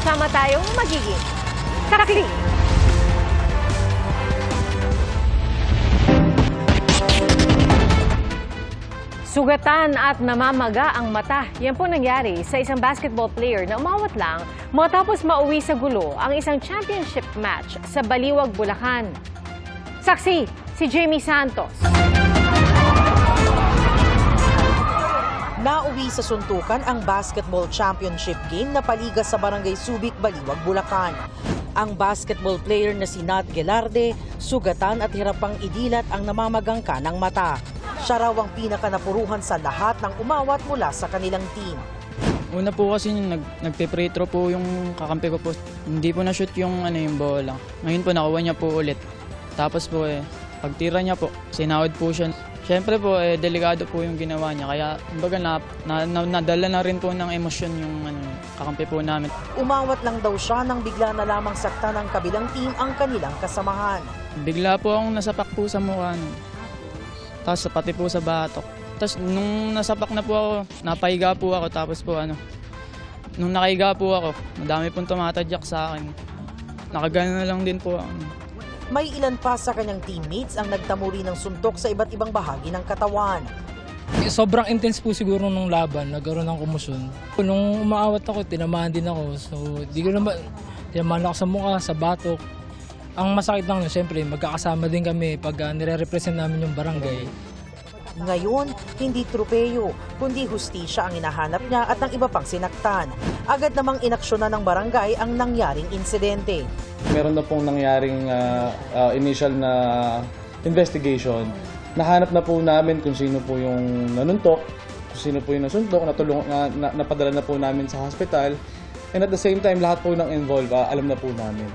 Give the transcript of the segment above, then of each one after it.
Sama-sama tayong magiging karakli. Sugatan at namamaga ang mata. Yan po nangyari sa isang basketball player na umawat lang matapos mauwi sa gulo ang isang championship match sa Baliwag, Bulacan. Saksi, si Jamie Santos. Nauwi sa suntukan ang basketball championship game na paliga sa Barangay Subic, Baliwag, Bulacan. Ang basketball player na si Nat Gelarde, sugatan at hirap pang idilat ang namamagang kanang mata. Siya raw ang pinakanapuruhan sa lahat ng umawat mula sa kanilang team. Una po kasi nagpe-free throw po yung kakampi ko po. Hindi po na-shoot yung bola. Ngayon po nakuha niya po ulit. Tapos po pagtira niya po, sinahod po siya. Siyempre po delikado po yung ginawa niya. Kaya kumbaga nadala na rin po ng emosyon yung kakampi po namin. Umawat lang daw siya nang bigla na lamang sakta ng kabilang team ang kanilang kasamahan. Bigla po akong nasapak po sa mukha. Tapos pati po sa batok. Tapos nung nasapak na po ako, napahiga po ako. Tapos po nung nakahiga po ako, madami pong tumatadyak sa akin. Nakagano na lang din po ako. May ilan pa sa kanyang teammates ang nagtamuri ng suntok sa iba't ibang bahagi ng katawan. Sobrang intense po siguro nung laban, nagkaroon ng kumusyon. Nung umaawat ako, tinamaan din ako. So, tinamaan ako sa mukha, sa batok. Ang masakit lang, siyempre, magkakasama din kami pag nire-represent namin yung barangay. Ngayon, hindi tropeyo, kundi hustisya ang hinahanap niya at ng iba pang sinaktan. Agad namang inaksyonan ng barangay ang nangyaring insidente. Meron na pong nangyaring initial na investigation. Nahanap na po namin kung sino po yung nanuntok, kung sino po yung nasuntok, napadala na po namin sa hospital. And at the same time, lahat po ng involved, alam na po namin.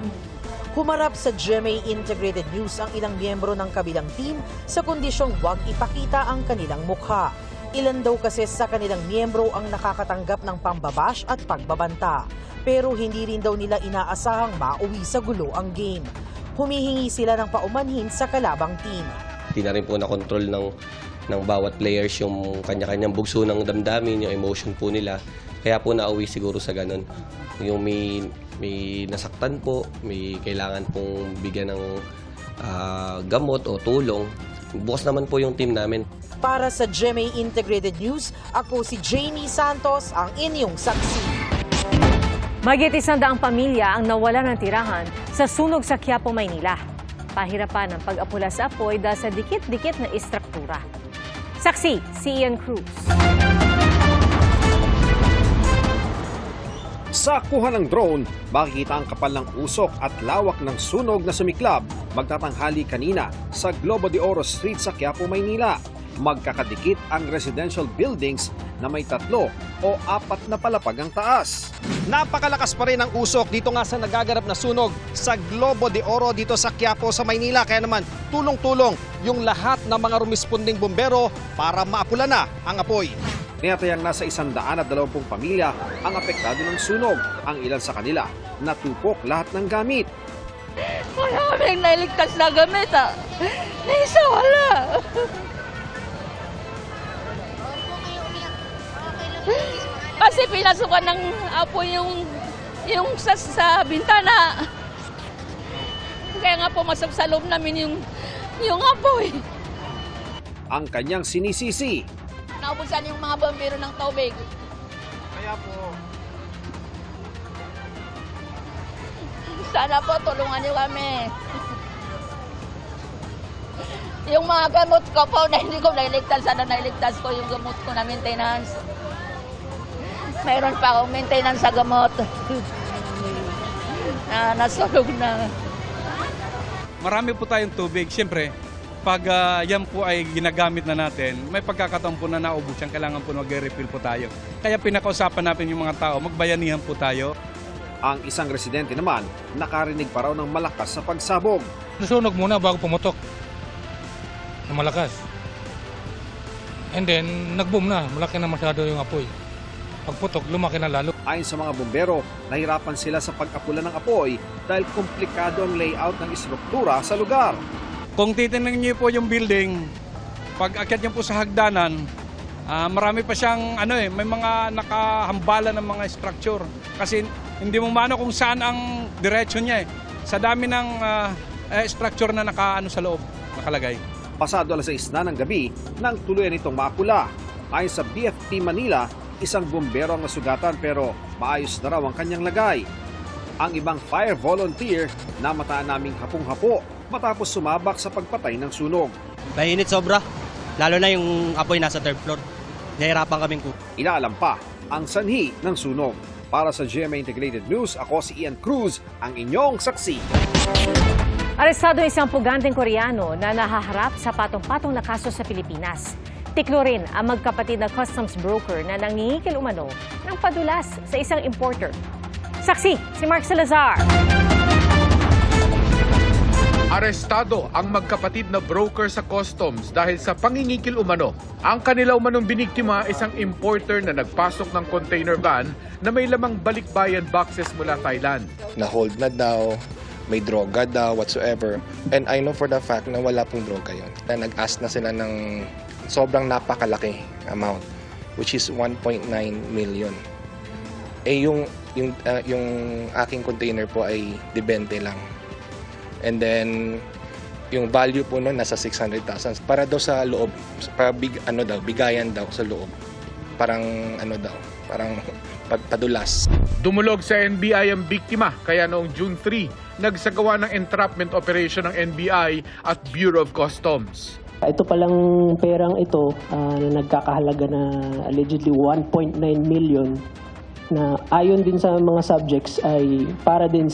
Humarap sa GMA Integrated News ang ilang miyembro ng kabilang team sa kondisyong huwag ipakita ang kanilang mukha. Ilan daw kasi sa kanilang miyembro ang nakakatanggap ng pambabash at pagbabanta. Pero hindi rin daw nila inaasahang mauwi sa gulo ang game. Humihingi sila ng paumanhin sa kalabang team. Hindi na rin po na-control ng bawat players yung kanya-kanyang bugso ng damdamin, yung emotion po nila. Kaya po nauwi siguro sa ganun. Yung may nasaktan po, may kailangan pong bigyan ng gamot o tulong. Bukas naman po yung team namin. Para sa GMA Integrated News, ako si Jamie Santos, ang inyong saksi. Mahigit 100 pamilya ang nawala ng tirahan sa sunog sa Quiapo, Maynila. Pahirapan ang pag-apula sa apoy dahil sa dikit-dikit na istruktura. Saksi, si Ian Cruz. Sa kuha ng drone, makikita ang kapal ng usok at lawak ng sunog na sumiklab magtatanghali kanina sa Globo de Oro Street sa Quiapo, Maynila. Magkakadikit ang residential buildings na may 3 o 4 na palapag ang taas. Napakalakas pa rin ang usok dito nga sa nagaganap na sunog sa Globo de Oro dito sa Quiapo sa Maynila. Kaya naman tulong-tulong yung lahat ng mga rumisponding bumbero para maapula na ang apoy. Tinatayang nasa 120 pamilya ang apektado ng sunog. Ang ilan sa kanila natupok lahat ng gamit. Wala kaming nailigtas na gamit Naisa wala. Kasi pinasukan ng apoy yung sa bintana. Kaya nga pumasok sa loob namin yung apoy. Ang kanyang sinisisi. Naubusan yung mga bombero ng tubig. Kaya po. Sana po tulungan niyo kami. Yung mga gamot ko po na hindi ko nailigtas, sana nailigtas ko yung gamot ko na maintenance. Mayroon pa akong maintenance sa gamot. Nasunog na. Marami po tayong tubig. Siyempre, pag yan po ay ginagamit na natin, may pagkakataon po na naubos yan, kailangan po mag-refill po tayo. Kaya pinakausapan natin yung mga tao, magbayanihan po tayo. Ang isang residente naman, nakarinig pa raw ng malakas sa pagsabog. Nasunog muna bago pumutok na malakas. And then, nag-boom na. Malaki na masyado yung apoy. Pagputok, lumaki na lalo. Ayon sa mga bumbero, nahirapan sila sa pag-apula ng apoy dahil komplikado ang layout ng istruktura sa lugar. Kung titingnan niyo po yung building, pag akyat niyo po sa hagdanan, marami pa siyang may mga nakahambala ng mga structure. Kasi Hindi mo maano kung saan ang diretsyon niya eh. Sa dami ng structure na nakaano sa loob, nakalagay. Pasado alas 6 na ng gabi nang tuluyan itong makula. Ayon sa BFP Manila, isang bumbero ang nasugatan pero maayos na raw ang kanyang lagay. Ang ibang fire volunteer na mataan naming hapong-hapo matapos sumabak sa pagpatay ng sunog. Mainit sobra, lalo na yung apoy nasa third floor. Nahirapan kaming Inaalam pa ang sanhi ng sunog. Para sa GMA Integrated News, ako si Ian Cruz, ang inyong saksi. Arestado isang puganteng Koreano na nahaharap sa patong-patong na kaso sa Pilipinas. Tiklo rin ang magkapatid na customs broker na nangingikil umano ng padulas sa isang importer. Saksi, si Mark Salazar. Arestado ang magkapatid na broker sa customs dahil sa pangingikil umano. Ang kanila umanong biniktima isang importer na nagpasok ng container van na may lamang balikbayan boxes mula Thailand. Na-hold na daw, may droga daw, whatsoever. And I know for the fact na wala pong droga yun. Nag-ask na sila ng sobrang napakalaki amount, which is 1.9 million. Yung aking container po ay debente lang. And then, yung value po nun nasa 600,000. Para daw sa loob, para bigayan daw sa loob. Parang padulas. Dumulog sa NBI ang biktima kaya noong June 3, nagsagawa ng entrapment operation ng NBI at Bureau of Customs. Ito palang perang ito na nagkakahalaga na allegedly 1.9 million na ayon din sa mga subjects ay para din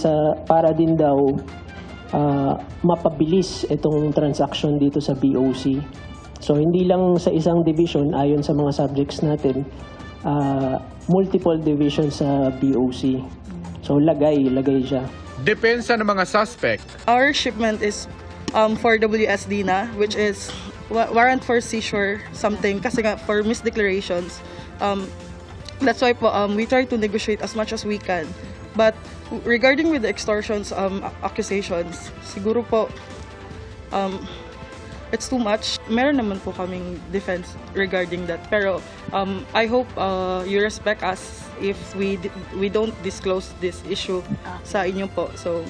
daw mapabilis itong transaction dito sa BOC. So hindi lang sa isang division ayon sa mga subjects natin, multiple divisions sa BOC. So lagay siya. Depensa ng mga suspect. Our shipment is for WSD na, which is warrant for seizure something kasi nga for misdeclarations. That's why po we try to negotiate as much as we can. But regarding with the extortions accusations, siguro po it's too much. Meron naman po kaming defense regarding that. Pero I hope you respect us if we don't disclose this issue sa inyo po. So,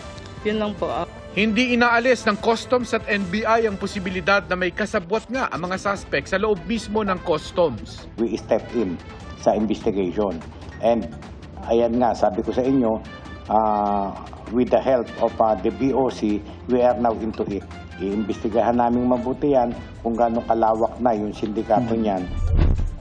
yun lang po. Hindi inaalis ng Customs at NBI ang posibilidad na may kasabwat nga ang mga suspect sa loob mismo ng Customs. We step in sa investigation. And ayan nga, sabi ko sa inyo, with the help of the BOC, we are now into it. Iimbestigahan namin mabuti yan kung gaano kalawak na yung sindikato niyan.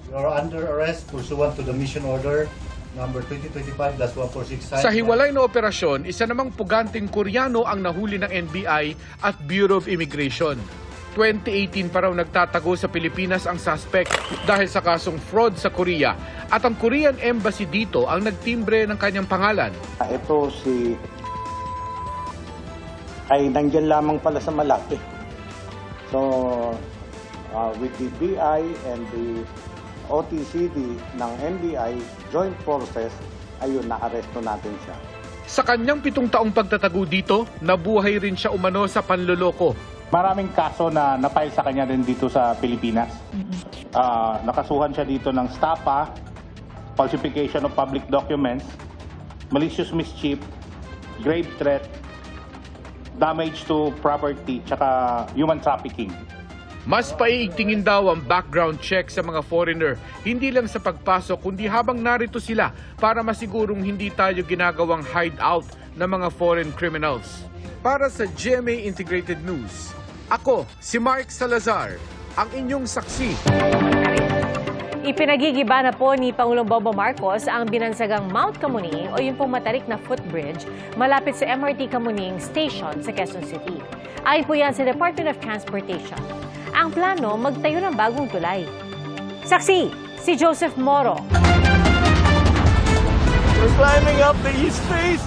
You are under arrest pursuant to the mission order number 2025-1469. Sa hiwalay na operasyon, isa namang puganting Koreano ang nahuli ng NBI at Bureau of Immigration. 2018 pa raw nagtatago sa Pilipinas ang suspect dahil sa kasong fraud sa Korea at ang Korean Embassy dito ang nagtimbre ng kanyang pangalan. Ito ay nandyan lamang pala sa Malate. So, with the BI and the OTCD ng NBI, joint forces, ayun, na-aresto natin siya. Sa kanyang 7 taong pagtatago dito, nabuhay rin siya umano sa panloloko. Maraming kaso na na-file sa kanya din dito sa Pilipinas. Nakasuhan siya dito ng STAPA, falsification of public documents, malicious mischief, grave threat, damage to property, tsaka human trafficking. Mas paiigtingin daw ang background check sa mga foreigner, hindi lang sa pagpasok kundi habang narito sila para masigurong hindi tayo ginagawang hideout ng mga foreign criminals. Para sa GMA Integrated News, ako si Mark Salazar, ang inyong saksi. Ipinagigiba na po ni Pangulong Bongbong Marcos ang binansagang Mount Kamuning o yung pong matarik na footbridge malapit sa MRT Kamuning Station sa Quezon City. Ayon po yan sa Department of Transportation. Ang plano, magtayo ng bagong tulay. Saksi, si Joseph Moro. We're climbing up the east face.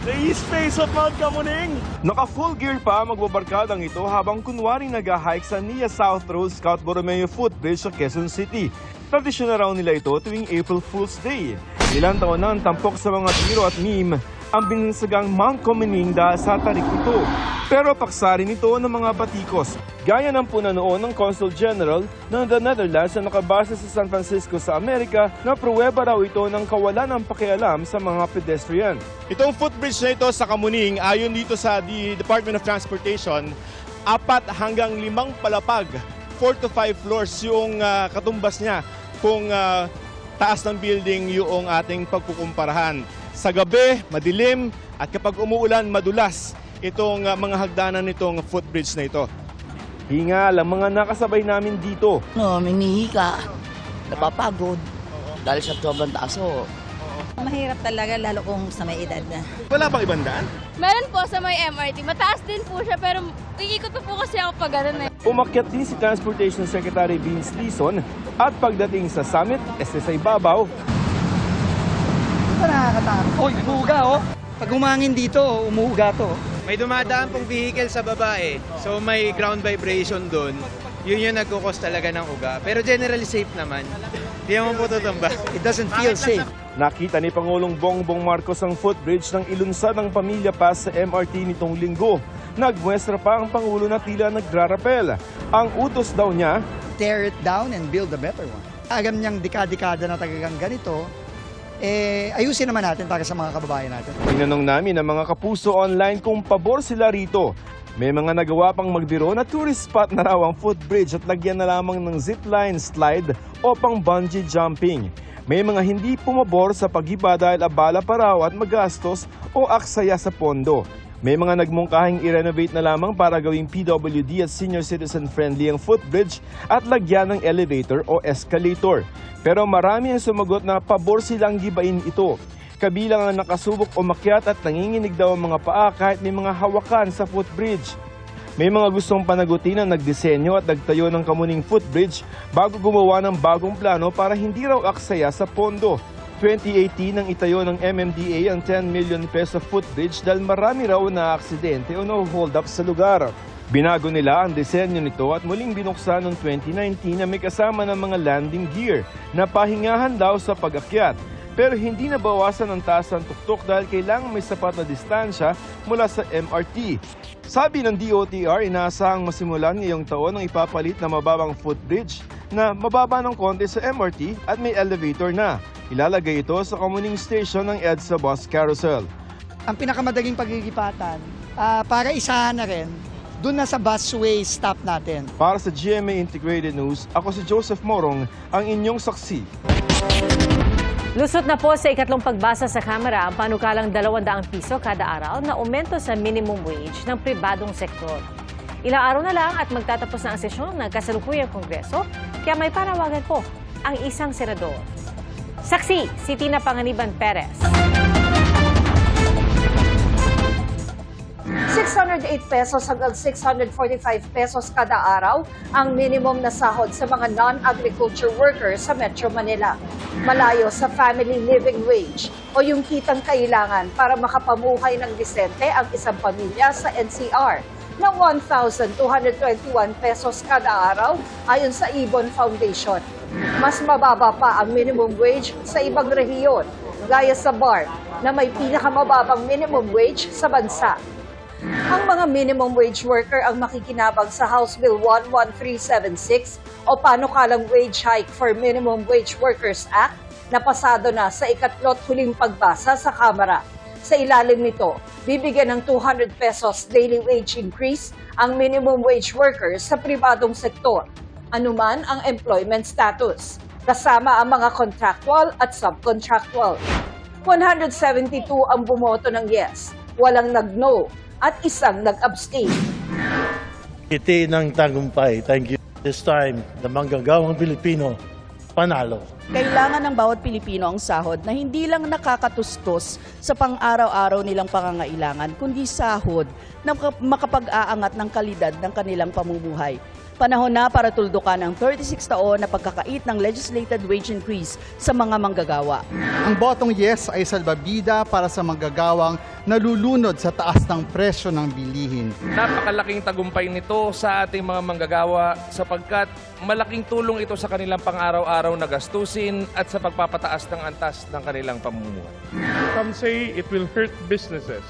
The east face of Mount Kamuning. Naka-full gear pa magbabarkadang ito habang kunwari nag-hike sa Nia South Road Scout Borromeo Footbridge sa Quezon City. Tradisyon na raw nila ito tuwing April Fool's Day. Ilang taon na ang tampok sa mga tiro at meme ang binansagang Mount Comining dahil sa tarik ito. Pero paksa rin ito ng mga batikos, gaya ng puna noon ng Consul General ng the Netherlands na nakabase sa San Francisco sa Amerika na pruweba raw ito ng kawalan ng pakialam sa mga pedestrian. Itong footbridge na ito sa Kamuning, ayon dito sa Department of Transportation, 4 hanggang 5 palapag, 4 to 5 floors yung katumbas niya kung taas ng building yung ating pagkukumparahan. Sa gabi, madilim, at kapag umuulan, madulas itong mga hagdanan nitong footbridge na ito. Hingal ang mga nakasabay namin dito. Minihika, napapagod dahil sa sobrang taas. Mahirap talaga, lalo kung sa may edad na. Wala bang ibang daan? Meron po sa may MRT. Mataas din po siya pero ikikot po kasi ako pag gano'n eh. Umakyat din si Transportation Secretary Vince Dizon at pagdating sa summit, sa ibabaw. Ito nakakatakot. Uy, umuuga oh. Pag umangin dito, umuuga to. May dumadaan pong vehicle sa baba eh. So may ground vibration doon. Yun yung nagkukos talaga ng uga. Pero generally safe naman. Hindi naman po tutamba. It doesn't feel safe. Nakita ni Pangulong Bongbong Marcos ang footbridge ng ilunsad ng Pamilya Pass sa MRT nitong linggo. Nagmuestra pa ang Pangulo na tila nagrarapel. Ang utos daw niya, Tear it down and build a better one. Agam niyang dekada na talagang ganito, ayusin naman natin para sa mga kababayan natin. Tinanong namin ang mga kapuso online kung pabor sila rito. May mga nagawa pang magbiro na tourist spot na raw ang footbridge at lagyan na lamang ng zipline, slide o pang bungee jumping. May mga hindi pumabor sa pag-iba dahil abala pa raw at magastos o aksaya sa pondo. May mga nagmungkahing i-renovate na lamang para gawing PWD at senior citizen friendly ang footbridge at lagyan ng elevator o escalator. Pero marami ang sumagot na pabor silang gibain ito. Kabilang ang nakasubok umakyat at nanginginig daw ang mga paa kahit may mga hawakan sa footbridge. May mga gustong panagutin ang nagdisenyo at nagtayo ng Kamuning footbridge bago gumawa ng bagong plano para hindi raw aksaya sa pondo. 2018 nang itayo ng MMDA ang 10 million peso footbridge dahil marami raw na aksidente o no-hold up sa lugar. Binago nila ang disenyo nito at muling binuksan noong 2019 na may kasama ng mga landing gear na pahingahan daw sa pag-akyat. Pero hindi nabawasan ang taas ng tuktok dahil kailangan may sapat na distansya mula sa MRT. Sabi ng DOTR, inaasahang masimulan ngayong taon ang ipapalit na mababang footbridge na mababa ng konti sa MRT at may elevator na. Ilalagay ito sa Kamuning Station ng EDSA Bus Carousel. Ang pinakamadaling pagigipatan, para isahan na rin, doon na sa busway stop natin. Para sa GMA Integrated News, ako si Joseph Morong, ang inyong saksi. Lusot na po sa ikatlong pagbasa sa Kamara ang panukalang 200 piso kada araw na aumento sa minimum wage ng pribadong sektor. Ilang araw na lang at magtatapos na ang sesyon ng kasalukuyang Kongreso, kaya may panawagan po ang isang senador. Saksi, si Tina Panganiban Perez. 608 pesos hanggang 645 pesos kada araw ang minimum na sahod sa mga non-agriculture workers sa Metro Manila. Malayo sa family living wage o yung kitang kailangan para makapamuhay ng disente ang isang pamilya sa NCR ng 1,221 pesos kada araw ayon sa Ibon Foundation. Mas mababa pa ang minimum wage sa ibang rehiyon, gaya sa BAR na may pinakamababang minimum wage sa bansa. Ang mga minimum wage worker ang makikinabang sa House Bill 11376 o Panukalang Wage Hike for Minimum Wage Workers Act na pasado na sa ikatlo't huling pagbasa sa Kamara. Sa ilalim nito, bibigyan ng 200 pesos daily wage increase ang minimum wage workers sa pribadong sektor, anuman ang employment status, kasama ang mga contractual at subcontractual. 172 ang bumoto ng yes, walang nag-no, at isang nag-abstain. Iti ng tagumpay. Thank you. This time, the manggagawang Pilipino, panalo. Kailangan ng bawat Pilipino ang sahod na hindi lang nakakatustos sa pang-araw-araw nilang pangangailangan, kundi sahod na makapag-aangat ng kalidad ng kanilang pamumuhay. Panahon na para tuldukan ang 36 taon na pagkakait ng legislated wage increase sa mga manggagawa. Ang botong yes ay salbabida para sa manggagawang nalulunod sa taas ng presyo ng bilihin. Napakalaking tagumpay nito sa ating mga manggagawa sapagkat malaking tulong ito sa kanilang pang-araw-araw na gastusin at sa pagpapataas ng antas ng kanilang pamumuhay. Some say it will hurt businesses.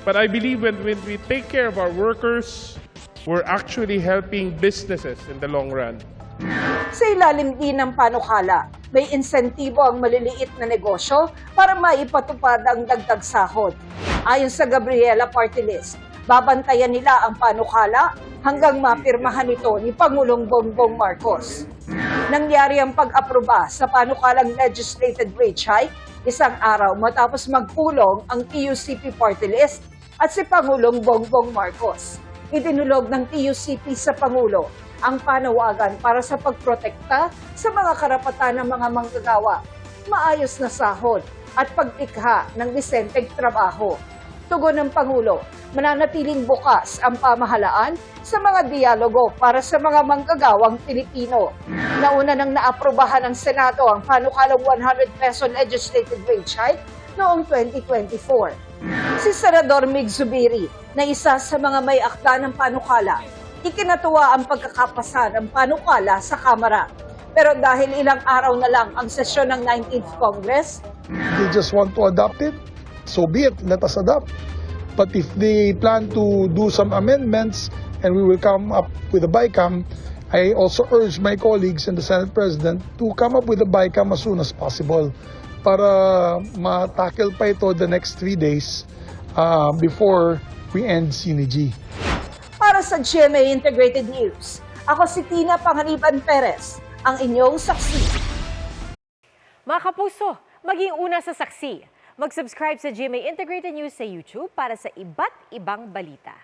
But I believe when we take care of our workers, we're actually helping businesses in the long run. Sa ilalim din ng panukala, may insentibo ang maliliit na negosyo para maipatupad ang dagdag sahod. Ayon sa Gabriela Party List, babantayan nila ang panukala hanggang mapirmahan ito ni Pangulong Bongbong Marcos. Nangyari ang pag-aproba sa panukalang legislated wage hike isang araw matapos magpulong ang TUCP Party List at si Pangulong Bongbong Marcos. Idinulog ng TUCP sa Pangulo ang panawagan para sa pagprotekta sa mga karapatan ng mga manggagawa, maayos na sahod at paglikha ng disenteng trabaho. Tugon ng Pangulo, mananatiling bukas ang pamahalaan sa mga dialogo para sa mga manggagawang Pilipino. Nauna nang naaprubahan ng Senado ang panukalang 100 peso legislated wage hike noong 2024. Si Senador Mig Zubiri, na isa sa mga may akda ng panukala, ikinatuwa ang pagkakapasa ng panukala sa Kamara. Pero dahil ilang araw na lang ang sesyon ng 19th Congress, they just want to adopt it, so be it, let us adopt. But if they plan to do some amendments and we will come up with a BICAM, I also urge my colleagues and the Senate President to come up with a BICAM as soon as possible para ma-tackle pa ito the next 3 days before we end Synergy. Para sa GMA Integrated News, ako si Tina Panganiban Perez, ang inyong saksi. Mga kapuso, maging una sa saksi. Mag-subscribe sa GMA Integrated News sa YouTube para sa iba't ibang balita.